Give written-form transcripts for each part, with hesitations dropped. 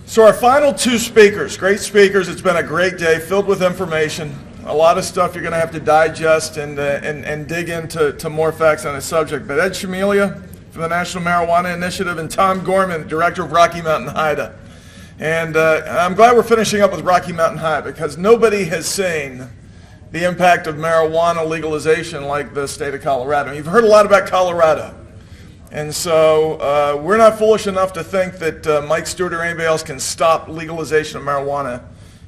So our final two speakers, great speakers. It's been a great day filled with information. A lot of stuff you're going to have to digest and dig into more facts on the subject. But Ed Shemelya from the National Marijuana Initiative and Tom Gorman, Director of Rocky Mountain HIDA. And I'm glad we're finishing up with Rocky Mountain HIDA because nobody has seen the impact of marijuana legalization like the state of Colorado. You've heard a lot about Colorado. And so we're not foolish enough to think that Mike Stewart or anybody else can stop legalization of marijuana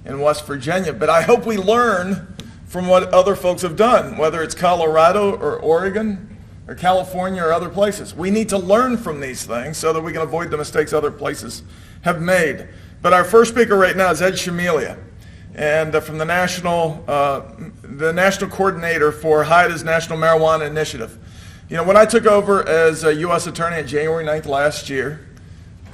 in West Virginia. But I hope we learn from what other folks have done, whether it's Colorado or Oregon or California or other places. We need to learn from these things so that we can avoid the mistakes other places have made. But our first speaker right now is Ed Shemelya, and from the national coordinator for HIDA's National Marijuana Initiative. You know, when I took over as a U.S. Attorney on January 9th last year,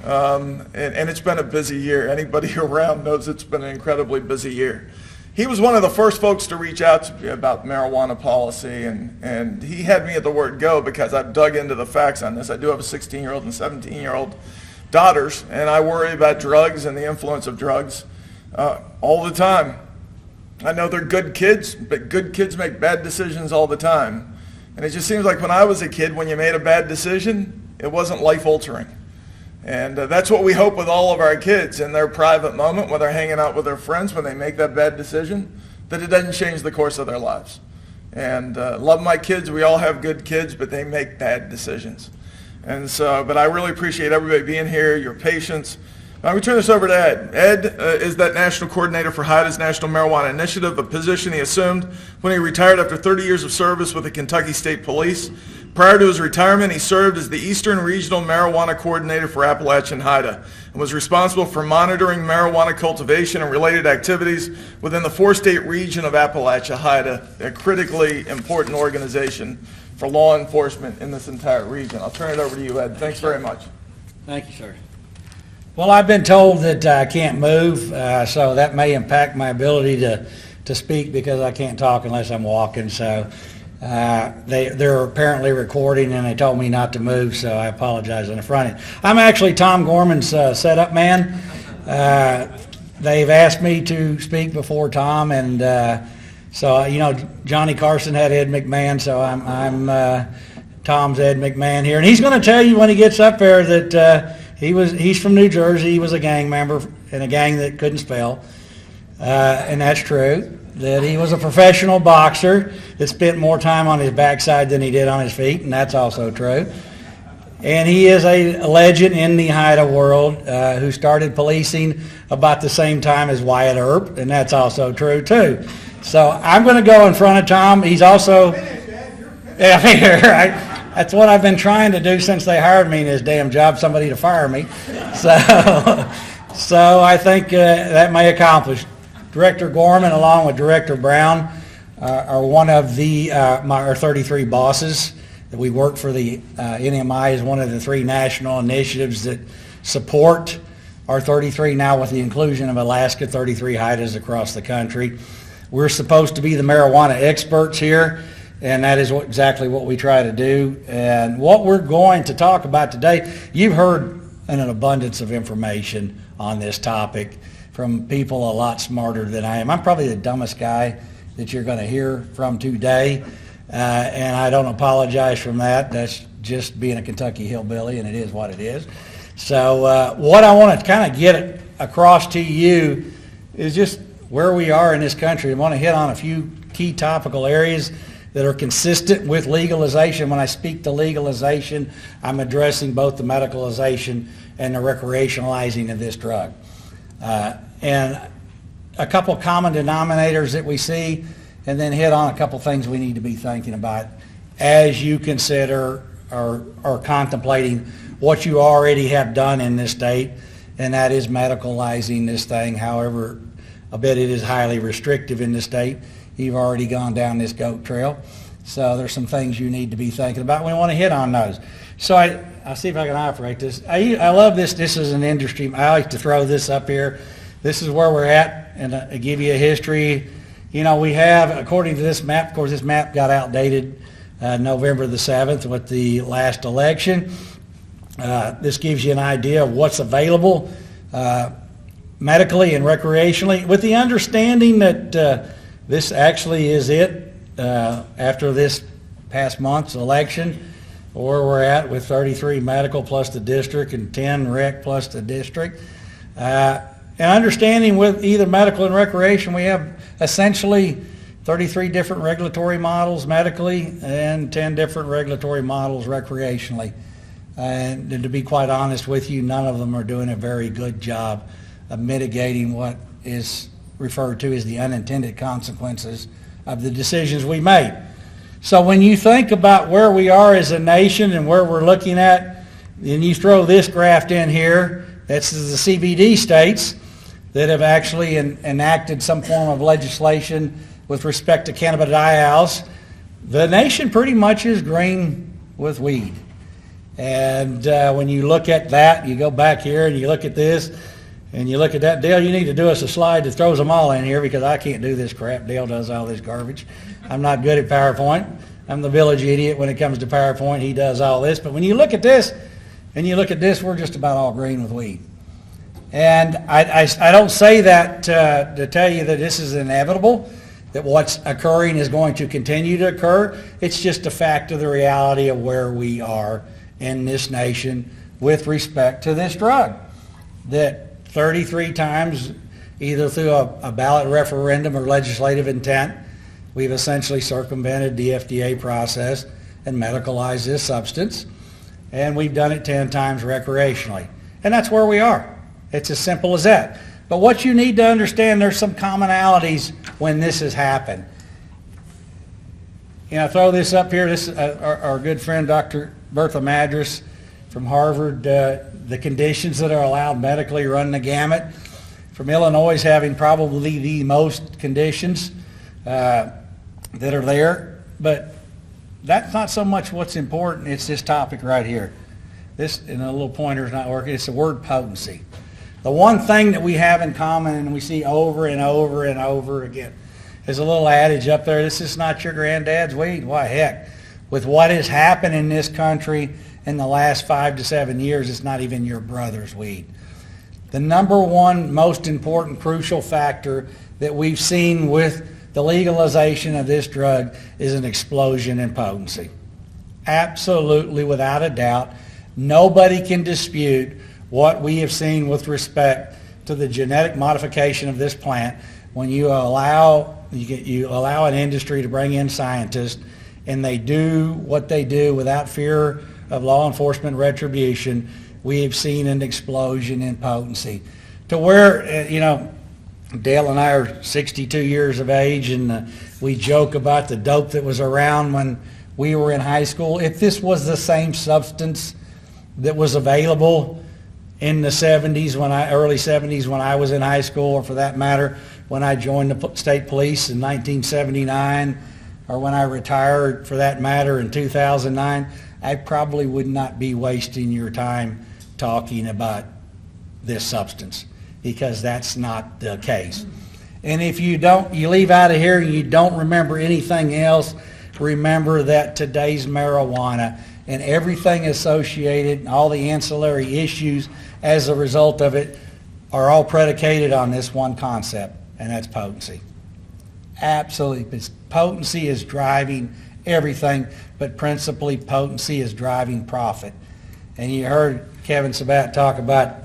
and it's been a busy year. Anybody around knows it's been an incredibly busy year. He was one of the first folks to reach out to me about marijuana policy, and he had me at the word go because I've dug into the facts on this. I do have a 16-year-old and 17-year-old daughters, and I worry about drugs and the influence of drugs all the time. I know they're good kids, but good kids make bad decisions all the time. And it just seems like when I was a kid, when you made a bad decision, it wasn't life-altering. And that's what we hope with all of our kids in their private moment, when they're hanging out with their friends, when they make that bad decision, that it doesn't change the course of their lives. And love my kids. We all have good kids, but they make bad decisions. And so, but I really appreciate everybody being here, your patience. I'm going to turn this over to Ed. Ed is that national coordinator for HIDA's National Marijuana Initiative, a position he assumed when he retired after 30 years of service with the Kentucky State Police. Prior to his retirement, he served as the Eastern Regional Marijuana Coordinator for Appalachian HIDA and was responsible for monitoring marijuana cultivation and related activities within the four-state region of Appalachia HIDA, a critically important organization for law enforcement in this entire region. I'll turn it over to you, Ed. Thanks very much. Thank you, sir. Well, I've been told that I can't move, so that may impact my ability to speak because I can't talk unless I'm walking. So they're apparently recording, and they told me not to move, so I apologize on the front end. I'm actually Tom Gorman's setup man. They've asked me to speak before Tom, and so you know, Johnny Carson had Ed McMahon, so I'm Tom's Ed McMahon here, and he's going to tell you when he gets up there that he's from New Jersey. He was a gang member in a gang that couldn't spell, and that's true. That he was a professional boxer that spent more time on his backside than he did on his feet, and that's also true. And he is a legend in the HIDA world who started policing about the same time as Wyatt Earp, and that's also true too. So I'm going to go in front of Tom. He's also, yeah, that's what I've been trying to do since they hired me in this damn job, somebody to fire me. So I think that may accomplish. Director Gorman, along with Director Brown, are one of the our 33 bosses that we work for. The NMI is one of the 3 national initiatives that support our 33 now with the inclusion of Alaska 33 HIDAs across the country. We're supposed to be the marijuana experts here, and that is exactly what we try to do. And what we're going to talk about today, you've heard an abundance of information on this topic from people a lot smarter than I am. I'm probably the dumbest guy that you're going to hear from today, and I don't apologize from that. That's just being a Kentucky hillbilly, and it is what it is. So what I want to kind of get across to you is just where we are in this country. I want to hit on a few key topical areas that are consistent with legalization. When I speak to legalization, I'm addressing both the medicalization and the recreationalizing of this drug. And a couple common denominators that we see, and then hit on a couple things we need to be thinking about as you consider or contemplating what you already have done in this state, and that is medicalizing this thing. However, I bet it is highly restrictive in this state. You've already gone down this goat trail. So there's some things you need to be thinking about. We want to hit on those. So I'll see if I can operate this. I love this. This is an industry. I like to throw this up here. This is where we're at, and I give you a history. You know, we have, according to this map, of course, this map got outdated November the 7th with the last election. This gives you an idea of what's available medically and recreationally, with the understanding that this actually is it after this past month's election, where we're at with 33 medical plus the district and 10 rec plus the district. And understanding with either medical and recreation, we have essentially 33 different regulatory models medically and 10 different regulatory models recreationally. And to be quite honest with you, none of them are doing a very good job of mitigating what is referred to as the unintended consequences of the decisions we made. So when you think about where we are as a nation and where we're looking at, and you throw this graph in here, that's the CBD states that have actually enacted some form of legislation with respect to cannabidiols, the nation pretty much is green with weed. And when you look at that, you go back here and you look at this, and you look at that. Dale, you need to do us a slide that throws them all in here because I can't do this crap. Dale does all this garbage. I'm not good at PowerPoint. I'm the village idiot when it comes to PowerPoint. He does all this. But when you look at this, and you look at this, we're just about all green with weed. And I don't say that to tell you that this is inevitable, that what's occurring is going to continue to occur. It's just a fact of the reality of where we are in this nation with respect to this drug. That 33 times, either through a ballot referendum or legislative intent, we've essentially circumvented the FDA process and medicalized this substance. And we've done it 10 times recreationally. And that's where we are. It's as simple as that. But what you need to understand, there's some commonalities when this has happened. You know, throw this up here. This is our good friend, Dr. Bertha Madras from Harvard. The conditions that are allowed medically run the gamut. From Illinois having probably the most conditions that are there. But that's not so much what's important. It's this topic right here. This, and a little pointer's not working. It's the word potency. The one thing that we have in common, and we see over and over and over again, is a little adage up there, this is not your granddad's weed. Why, heck, with what has happened in this country in the last 5 to 7 years, it's not even your brother's weed. The number one most important crucial factor that we've seen with the legalization of this drug is an explosion in potency. Absolutely, without a doubt. Nobody can dispute what we have seen with respect to the genetic modification of this plant. When you allow an industry to bring in scientists and they do what they do without fear of law enforcement retribution, we have seen an explosion in potency. To where, you know, Dale and I are 62 years of age, and we joke about the dope that was around when we were in high school. If this was the same substance that was available in the 70s, early 70s when I was in high school, or for that matter, when I joined the state police in 1979, or when I retired, for that matter, in 2009, I probably would not be wasting your time talking about this substance, because that's not the case. And if you leave out of here and you don't remember anything else, remember that today's marijuana and everything associated, all the ancillary issues as a result of it, are all predicated on this one concept, and that's potency. Absolutely. Potency is driving everything, but principally potency is driving profit. And you heard Kevin Sabat talk about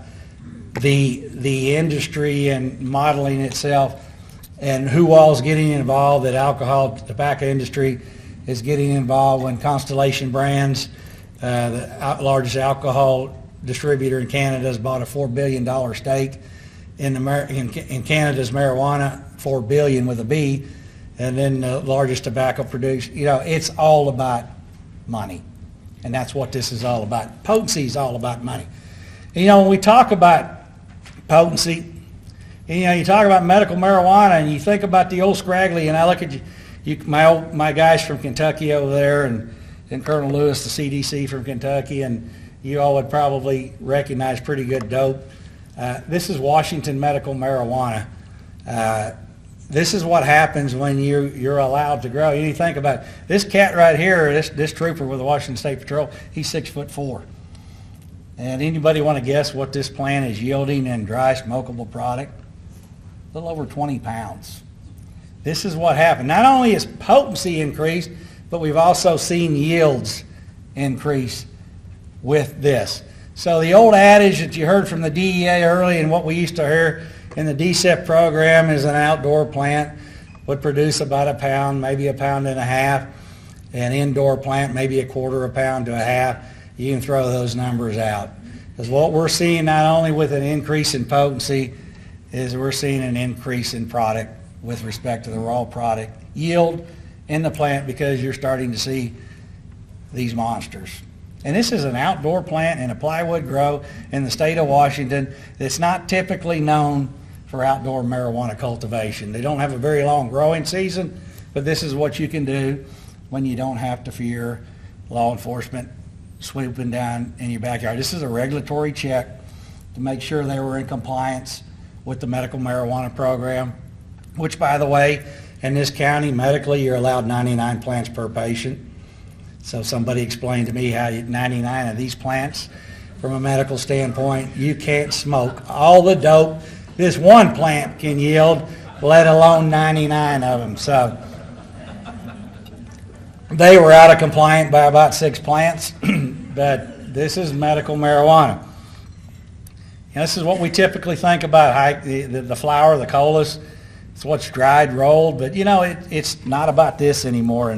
the industry and modeling itself and who all's getting involved. That tobacco industry is getting involved when Constellation Brands, the largest alcohol distributor in Canada, has bought a $4 billion stake in Canada's marijuana, $4 billion with a B, and then the largest tobacco producer. You know, it's all about money, and that's what this is all about. Potency is all about money. And, you know, when we talk about potency, you know, you talk about medical marijuana, and you think about the old scraggly, and I look at my guys from Kentucky over there, and Colonel Lewis, the CDC from Kentucky, and you all would probably recognize pretty good dope. This is Washington medical marijuana. This is what happens when you're allowed to grow. You think about it. This cat right here, this trooper with the Washington State Patrol, he's 6'4". And anybody want to guess what this plant is yielding in dry smokable product? A little over 20 pounds. This is what happened. Not only is potency increased, but we've also seen yields increase with this. So the old adage that you heard from the DEA early and what we used to hear in the DCEP program is an outdoor plant would produce about a pound, maybe a pound and a half. An indoor plant, maybe a quarter a pound to a half. You can throw those numbers out. Because what we're seeing not only with an increase in potency is we're seeing an increase in product with respect to the raw product yield in the plant, because you're starting to see these monsters. And this is an outdoor plant in a plywood grow in the state of Washington that's not typically known for outdoor marijuana cultivation. They don't have a very long growing season, but this is what you can do when you don't have to fear law enforcement swooping down in your backyard. This is a regulatory check to make sure they were in compliance with the medical marijuana program, which, by the way, in this county, medically, you're allowed 99 plants per patient. So somebody explained to me how 99 of these plants, from a medical standpoint, you can't smoke all the dope this one plant can yield, let alone 99 of them. So they were out of compliance by about 6 plants, but this is medical marijuana. And this is what we typically think about, the flower, the colas. It's what's dried, rolled, but you know, it's not about this anymore.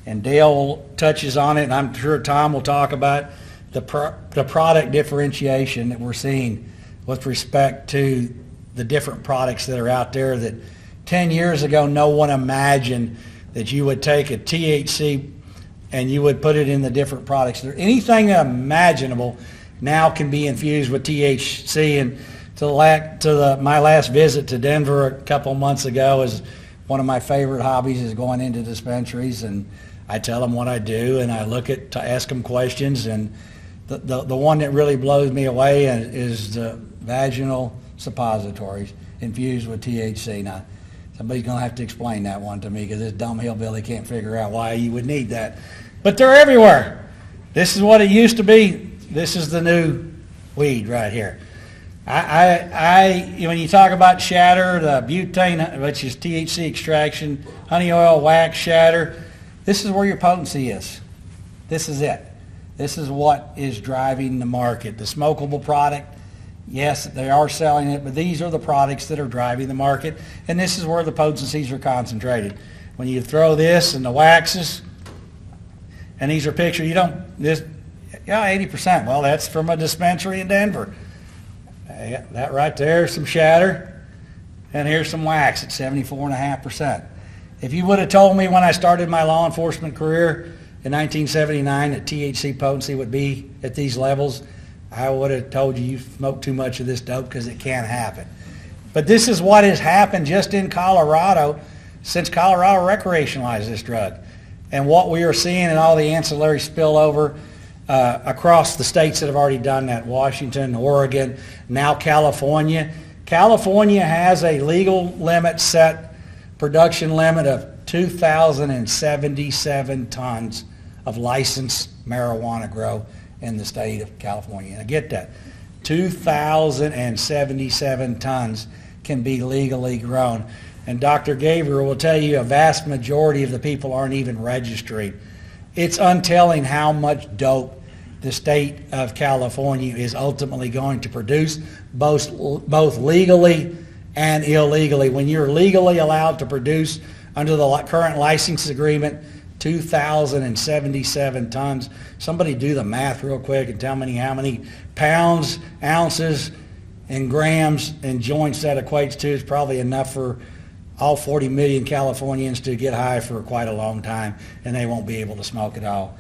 And Dale touches on it, and I'm sure Tom will talk about the product differentiation that we're seeing with respect to the different products that are out there that 10 years ago no one imagined that you would take a THC and you would put it in the different products. Anything imaginable now can be infused with THC. And my last visit to Denver a couple months ago is one of my favorite hobbies is going into dispensaries, and I tell them what I do, and I to ask them questions. And the one that really blows me away is the vaginal suppositories infused with THC. Now, somebody's going to have to explain that one to me, because this dumb hillbilly can't figure out why you would need that. But they're everywhere. This is what it used to be. This is the new weed right here. When you talk about shatter, the butane, which is THC extraction, honey oil, wax, shatter, this is where your potency is. This is it. This is what is driving the market. The smokable product, yes, they are selling it, but these are the products that are driving the market, and this is where the potencies are concentrated. When you throw this and the waxes, and these are pictures, 80%. Well, that's from a dispensary in Denver. That right there is some shatter, and here's some wax at 74.5%. If you would have told me when I started my law enforcement career in 1979 that THC potency would be at these levels, I would have told you smoked too much of this dope, because it can't happen. But this is what has happened just in Colorado since Colorado recreationalized this drug. And what we are seeing in all the ancillary spillover across the states that have already done that, Washington, Oregon, now California. California has a legal limit production limit of 2,077 tons of licensed marijuana grow in the state of California. Now get that, 2,077 tons can be legally grown. And Dr. Gabriel will tell you a vast majority of the people aren't even registering. It's untelling how much dope the state of California is ultimately going to produce, both legally and illegally. When you're legally allowed to produce under the current license agreement 2,077 tons, somebody do the math real quick and tell me how many pounds, ounces, and grams and joints that equates to. Is probably enough for all 40 million Californians to get high for quite a long time, and they won't be able to smoke at all.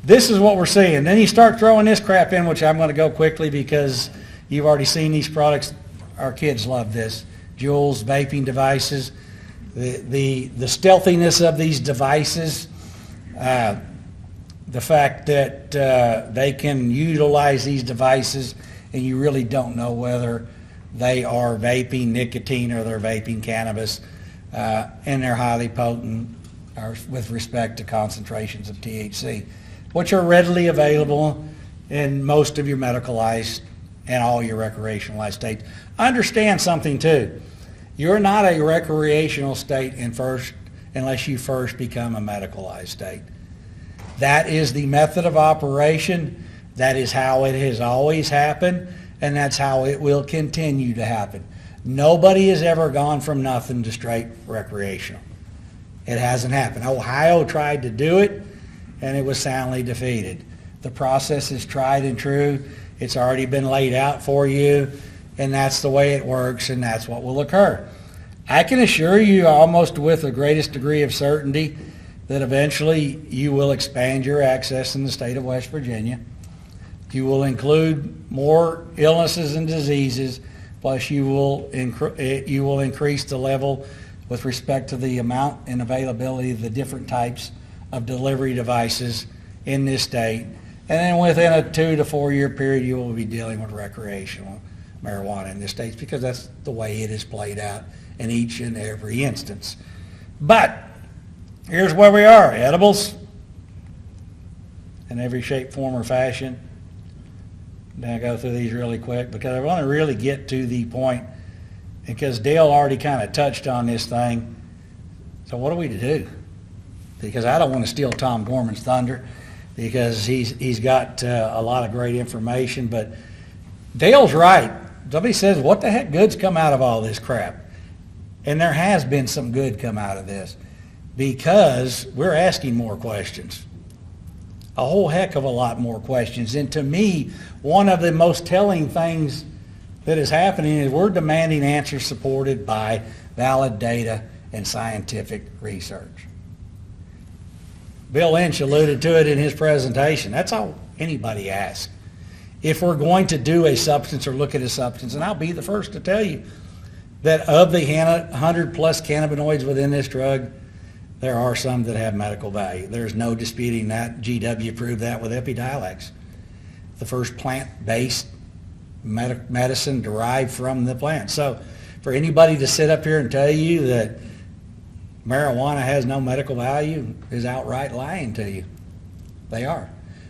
This is what we're seeing. Then you start throwing this crap in, which I'm going to go quickly because you've already seen these products. Our kids love this. Juuls, vaping devices, the stealthiness of these devices, the fact that they can utilize these devices and you really don't know whether they are vaping nicotine or they're vaping cannabis, and they're highly potent with respect to concentrations of THC, which are readily available in most of your medicalized and all your recreationalized states. Understand something too. You're not a recreational state unless you first become a medicalized state. That is the method of operation. That is how it has always happened, and that's how it will continue to happen. Nobody has ever gone from nothing to straight recreational. It hasn't happened. Ohio tried to do it, and it was soundly defeated. The process is tried and true. It's already been laid out for you, and that's the way it works, and that's what will occur. I can assure you almost with the greatest degree of certainty that eventually you will expand your access in the state of West Virginia. You will include more illnesses and diseases, plus you will increase the level with respect to the amount and availability of the different types of delivery devices in this state. And then within a 2 to 4 year period, you will be dealing with recreational marijuana in this state because that's the way it is played out in each and every instance. But here's where we are. Edibles in every shape, form, or fashion. Now I'll go through these really quick because I want to really get to the point because Dale already kind of touched on this thing. So what are we to do? Because I don't want to steal Tom Gorman's thunder because he's got a lot of great information. But Dale's right. Somebody says, what the heck good's come out of all this crap? And there has been some good come out of this because we're asking more questions. A whole heck of a lot more questions. And to me, one of the most telling things that is happening is we're demanding answers supported by valid data and scientific research. Bill Lynch alluded to it in his presentation. That's all anybody asks. If we're going to do a substance or look at a substance, and I'll be the first to tell you that of the 100 plus cannabinoids within this drug, there are some that have medical value. There's no disputing that. GW proved that with Epidiolex, the first plant-based medicine derived from the plant. So for anybody to sit up here and tell you that marijuana has no medical value is outright lying to you. They are.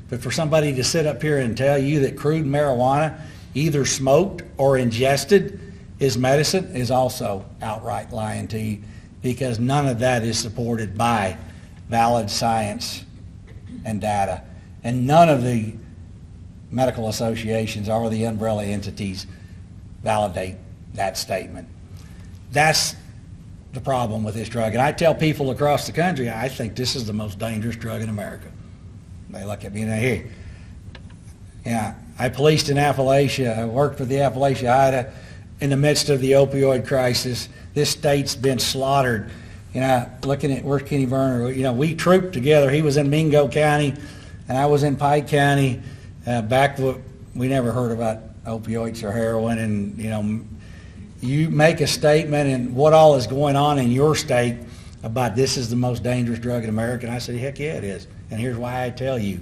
But for somebody to sit up here and tell you that crude marijuana, either smoked or ingested, is medicine is also outright lying to you because none of that is supported by valid science and data. And none of the medical associations or the umbrella entities validate that statement. That's the problem with this drug. And I tell people across the country, I think this is the most dangerous drug in America. They look at me and they hear. Yeah, I policed in Appalachia. I worked with the Appalachia IDA in the midst of the opioid crisis. This state's been slaughtered. Looking at where's Kenny Verner, we trooped together. He was in Mingo County and I was in Pike County. Back when we never heard about opioids or heroin, and you make a statement and what all is going on in your state about this is the most dangerous drug in America, and I said, heck yeah, it is. And here's why I tell you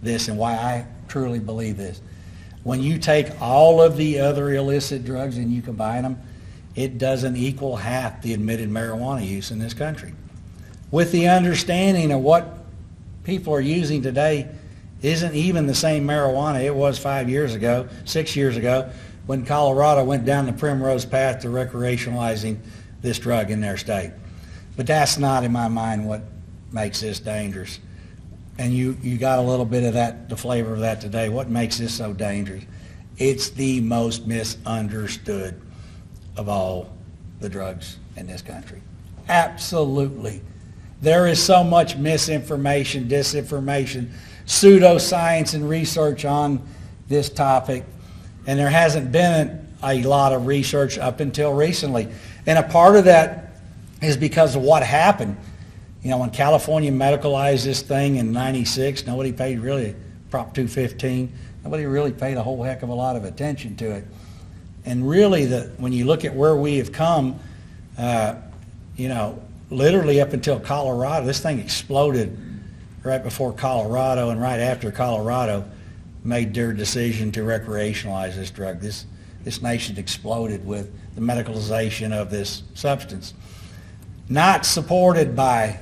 this and why I truly believe this. When you take all of the other illicit drugs and you combine them, it doesn't equal half the admitted marijuana use in this country. With the understanding of what people are using today isn't even the same marijuana it was 5 years ago, 6 years ago, when Colorado went down the primrose path to recreationalizing this drug in their state. But that's not, in my mind, what makes this dangerous. And you got a little bit of that, the flavor of that today. What makes this so dangerous? It's the most misunderstood of all the drugs in this country. Absolutely. There is so much misinformation, disinformation, pseudoscience and research on this topic, and there hasn't been a lot of research up until recently. And a part of that is because of what happened. When California medicalized this thing in '96, nobody paid really, Prop 215, nobody really paid a whole heck of a lot of attention to it. And really, when you look at where we have come, literally up until Colorado, this thing exploded right before Colorado and right after Colorado made their decision to recreationalize this drug. This nation exploded with the medicalization of this substance. Not supported by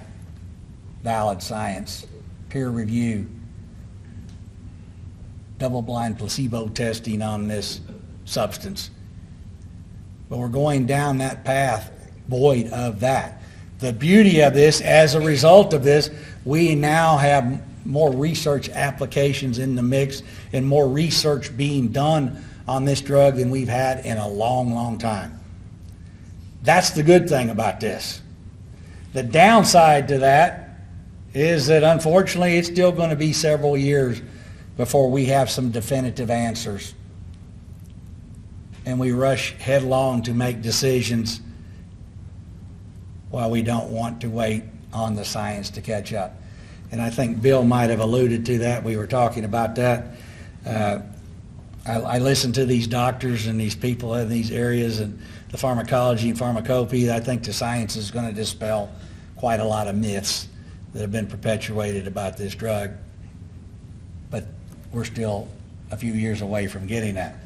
valid science, peer review, double-blind placebo testing on this substance. But we're going down that path void of that. The beauty of this, as a result of this, we now have more research applications in the mix and more research being done on this drug than we've had in a long, long time. That's the good thing about this. The downside to that is that unfortunately it's still going to be several years before we have some definitive answers. And we rush headlong to make decisions while we don't want to wait on the science to catch up. And I think Bill might have alluded to that. We were talking about that. I listen to these doctors and these people in these areas and the pharmacology and pharmacopoeia. I think the science is going to dispel quite a lot of myths that have been perpetuated about this drug. But we're still a few years away from getting that.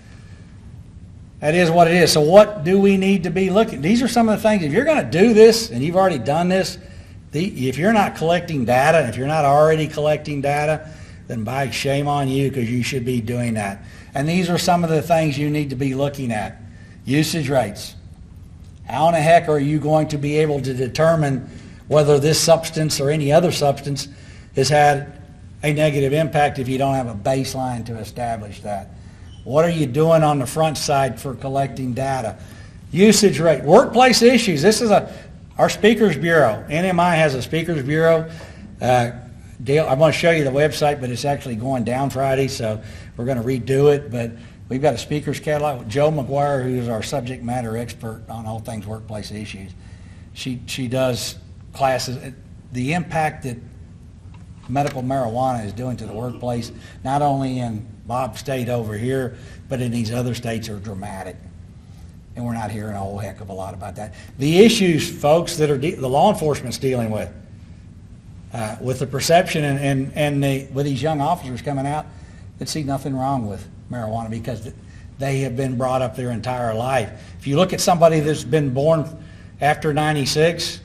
That is what it is. So what do we need to be looking? These are some of the things. If you're going to do this, and you've already done this, if you're not collecting data, if you're not already collecting data, then by shame on you, because you should be doing that. And these are some of the things you need to be looking at. Usage rates. How in the heck are you going to be able to determine whether this substance or any other substance has had a negative impact if you don't have a baseline to establish that? What are you doing on the front side for collecting data? Usage rate. Workplace issues. This is our Speakers Bureau. NMI has a Speakers Bureau. Dale, I'm going to show you the website, but it's actually going down Friday, so we're going to redo it. But we've got a speakers catalog. Joe McGuire, who is our subject matter expert on all things workplace issues, she does classes. The impact that medical marijuana is doing to the workplace, not only in Bob's state over here, but in these other states, are dramatic. And we're not hearing a whole heck of a lot about that. The issues, folks, that are the law enforcement's dealing with the perception and with these young officers coming out that see nothing wrong with marijuana because they have been brought up their entire life. If you look at somebody that's been born after 96,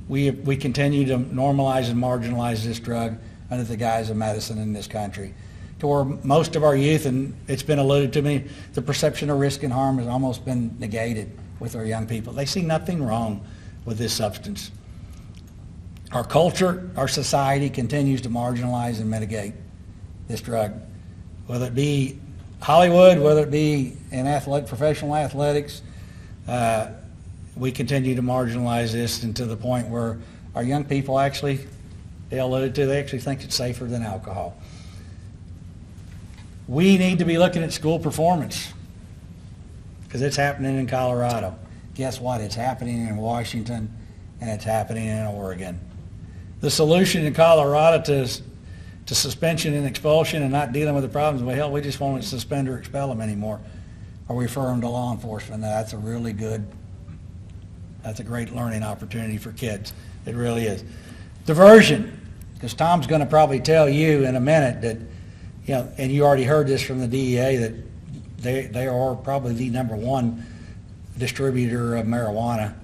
we continue to normalize and marginalize this drug under the guise of medicine in this country. To where most of our youth, and it's been alluded to me, the perception of risk and harm has almost been negated with our young people. They see nothing wrong with this substance. Our culture, our society continues to marginalize and mitigate this drug. Whether it be Hollywood, whether it be in professional athletics, we continue to marginalize this, and to the point where our young people actually, they alluded to, they actually think it's safer than alcohol. We need to be looking at school performance because it's happening in Colorado. Guess what? It's happening in Washington and it's happening in Oregon. The solution in Colorado to suspension and expulsion and not dealing with the problems, well, hell, we just won't suspend or expel them anymore or refer them to law enforcement. Now, that's a great learning opportunity for kids. It really is. Diversion, because Tom's going to probably tell you in a minute that, and you already heard this from the DEA, that they are probably the number one distributor of marijuana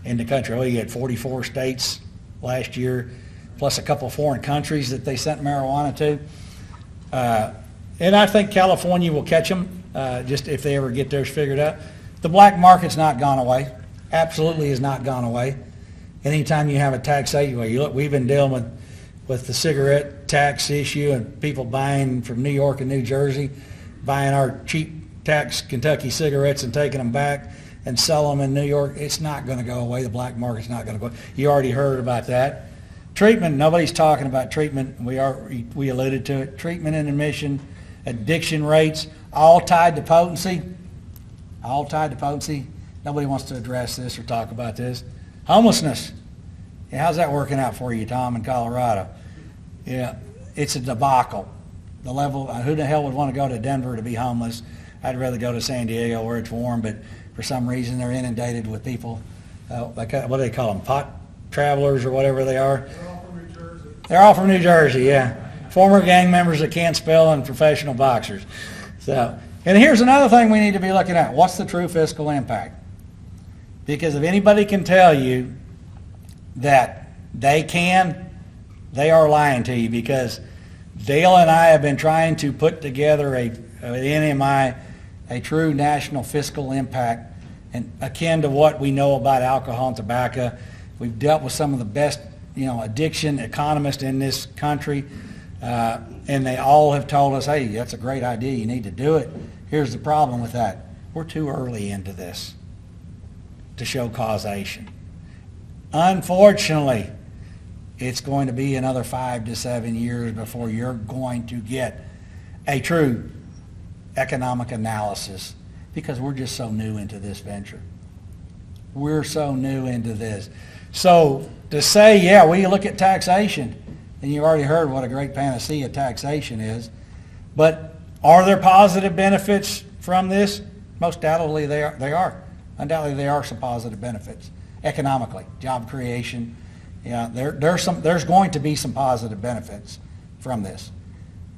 in the country. Oh, you had 44 states last year, plus a couple of foreign countries that they sent marijuana to. And I think California will catch them, just if they ever get theirs figured out. The black market's not gone away. Absolutely has not gone away. Anytime you have a taxation, look, we've been dealing with the cigarette tax issue and people buying from New York and New Jersey, buying our cheap tax Kentucky cigarettes and taking them back and sell them in New York. It's not going to go away. The black market's not going to go away. You already heard about that. Treatment, nobody's talking about treatment. We alluded to it. Treatment and admission, addiction rates, all tied to potency. All tied to potency. Nobody wants to address this or talk about this. Homelessness. Yeah, how's that working out for you, Tom, in Colorado? Yeah, it's a debacle. The level, who the hell would want to go to Denver to be homeless? I'd rather go to San Diego where it's warm, but for some reason they're inundated with people, what do they call them, pot travelers or whatever they are? They're all from New Jersey. They're all from New Jersey, yeah. Former gang members that can't spell and professional boxers. So, and here's another thing we need to be looking at. What's the true fiscal impact? Because if anybody can tell you that they are lying to you, because Dale and I have been trying to put together an NMI, a true national fiscal impact, and akin to what we know about alcohol and tobacco. We've dealt with some of the best, addiction economists in this country, and they all have told us, hey, that's a great idea, you need to do it. Here's the problem with that. We're too early into this to show causation. Unfortunately, it's going to be another 5 to 7 years before you're going to get a true economic analysis, because we're just so new into this venture. We're so new into this. So to say, yeah, we look at taxation, and you've already heard what a great panacea taxation is, but are there positive benefits from this? Most undoubtedly they are. Undoubtedly there are some positive benefits economically, job creation. There's going to be some positive benefits from this.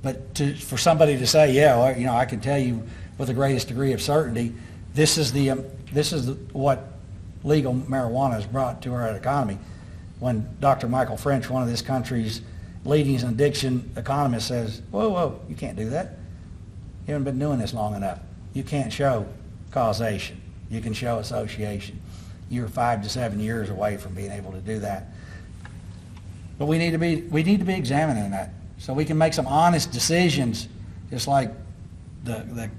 But for somebody to say, yeah, well, I can tell you with the greatest degree of certainty, this is what legal marijuana has brought to our economy. When Dr. Michael French, one of this country's leading addiction economists, says, whoa, you can't do that. You haven't been doing this long enough. You can't show causation. You can show association. You're 5 to 7 years away from being able to do that. But we need to be examining that so we can make some honest decisions, just like the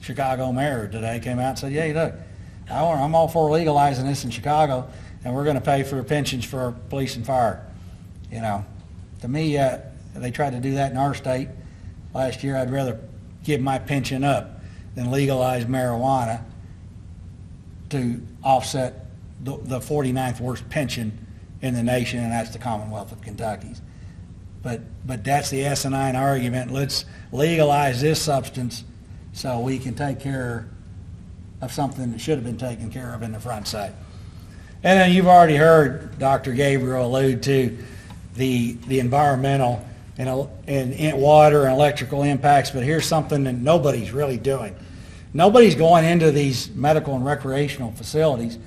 Chicago mayor today came out and said, yeah, look, I'm all for legalizing this in Chicago, and we're going to pay for pensions for our police and fire. To me, they tried to do that in our state last year. I'd rather give my pension up than legalize marijuana to offset the 49th worst pension in the nation, and that's the Commonwealth of Kentucky's. But that's the asinine argument. Let's legalize this substance so we can take care of something that should have been taken care of in the front side. And then you've already heard Dr. Gabriel allude to the environmental and water and electrical impacts, but here's something that nobody's really doing. Nobody's going into these medical and recreational facilities.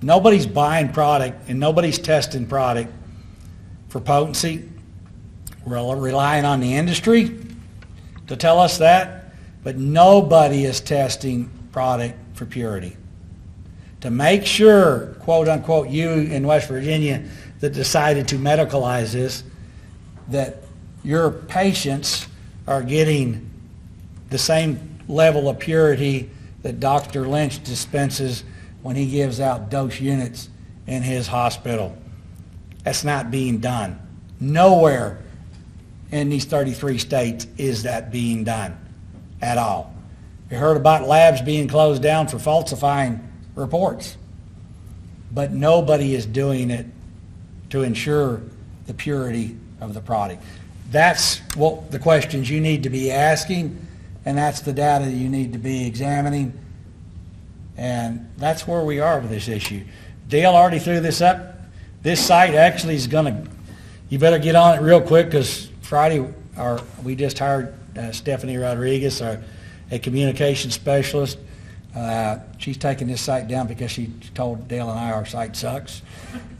Nobody's buying product and nobody's testing product for potency. We're relying on the industry to tell us that, but nobody is testing product for purity. To make sure, quote unquote, you in West Virginia that decided to medicalize this, that your patients are getting the same level of purity that Dr. Lynch dispenses when he gives out dose units in his hospital. That's not being done. Nowhere in these 33 states is that being done at all. You heard about labs being closed down for falsifying reports, but nobody is doing it to ensure the purity of the product. That's what the questions you need to be asking, and that's the data you need to be examining, and that's where we are with this issue. Dale already threw this up. This site actually is going to, you better get on it real quick, because Friday we just hired Stephanie Rodriguez, a communication specialist. She's taking this site down because she told Dale and I our site sucks.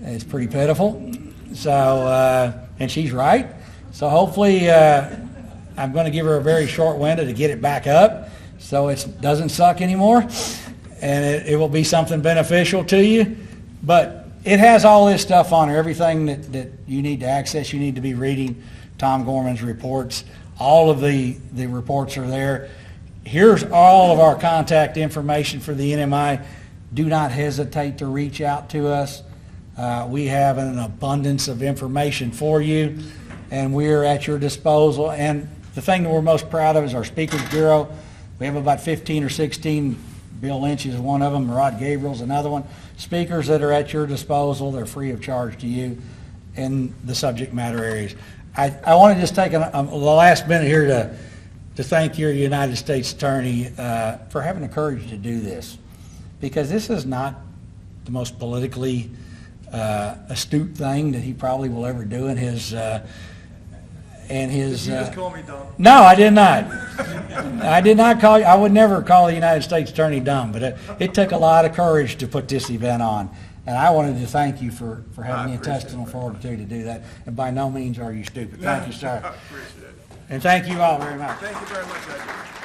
It's pretty pitiful. So, and she's right. So hopefully I'm going to give her a very short window to get it back up so it doesn't suck anymore, and it will be something beneficial to you. But it has all this stuff on there, everything that you need to access. You need to be reading Tom Gorman's reports. All of the reports are there. Here's all of our contact information for the NMI. Do not hesitate to reach out to us. We have an abundance of information for you, and we're at your disposal. And the thing that we're most proud of is our Speakers Bureau. We have about 15 or 16. Bill Lynch is one of them. Rod Gabriel's another one. Speakers that are at your disposal. They're free of charge to you in the subject matter areas. I want to just take the last minute here to thank your United States Attorney for having the courage to do this, because this is not the most politically astute thing that he probably will ever do in his. Did you just call me dumb? No, I did not. I did not call you. I would never call the United States Attorney dumb, but it took a lot of courage to put this event on. And I wanted to thank you for having the intestinal fortitude to do that. And by no means are you stupid. Thank you, sir. I appreciate it. And thank you all very much. Thank you very much, Ed.